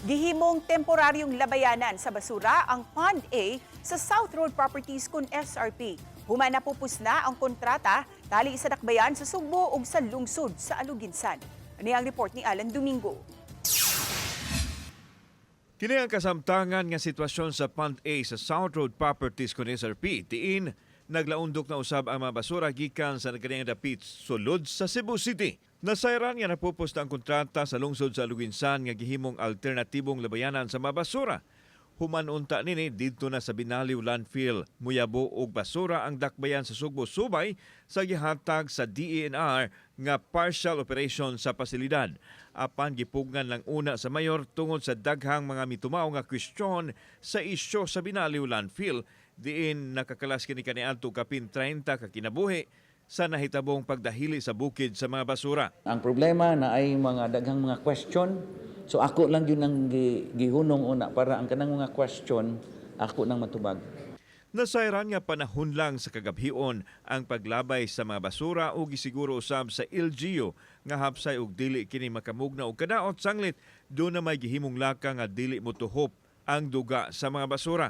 Gihimong temporaryong labayanan sa basura ang Pond A sa South Road Properties kun SRP. Human na pupus na ang kontrata tali sa dakbayan sa Sugbo ug sa lungsod sa Aluginsan. Ani ang report ni Alan Domingo. Kini ang kasamtangan nga sitwasyon sa Pond A sa South Road Properties kun SRP. Diin naglaundok na usab ang mga basura gikan sa nagkadiyang dapit sulod sa Cebu City. Nasayran nga napupos na ang kontrata sa lungsod sa Aluginsan nga gihimong alternatibong labayanan sa mga basura. Humanunta nini didto na sa Binaliw Landfill, Muyabo ug basura ang dakbayan sa Sugbo subay sa gihatag sa DENR nga partial operation sa pasilidad. Apan gipugnan lang una sa mayor tungod sa daghang mga mitumaw nga kwestiyon sa isyu sa Binaliw Landfill diin nakakalas kini kaniadto kapin 30 ka kinabuhi sa nahitabong pagdahili sa bukid sa mga basura. Ang problema na ay mga daghang mga question. So ako lang yun ang gihunong una para ang kanang mga question ako nang matubag. Nasayran nga panahon lang sa kagabhion ang paglabay sa mga basura o gisiguro usab sa LGU nga hapsay og dili kini makamugna og kadaot sanglit do na may gihimong laka nga dili motuhop ang duga sa mga basura.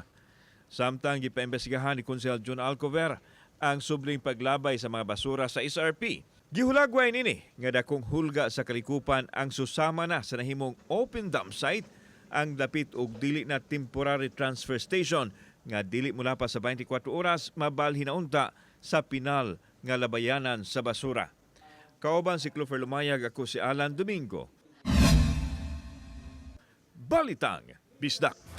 Samtang gipaimbestigahan ni Konsehal John Alcover ang subling paglabay sa mga basura sa SRP. Gihulagway nini nga dakong hulga sa kalikupan ang susama na sa nahimong open dump site ang dapit og dili na temporary transfer station nga dili mula pa sa 24 oras mabalhin na unta sa pinal nga labayanan sa basura. Kauban si Clover Lumayag, ako si Alan Domingo. Balitang Bisdak.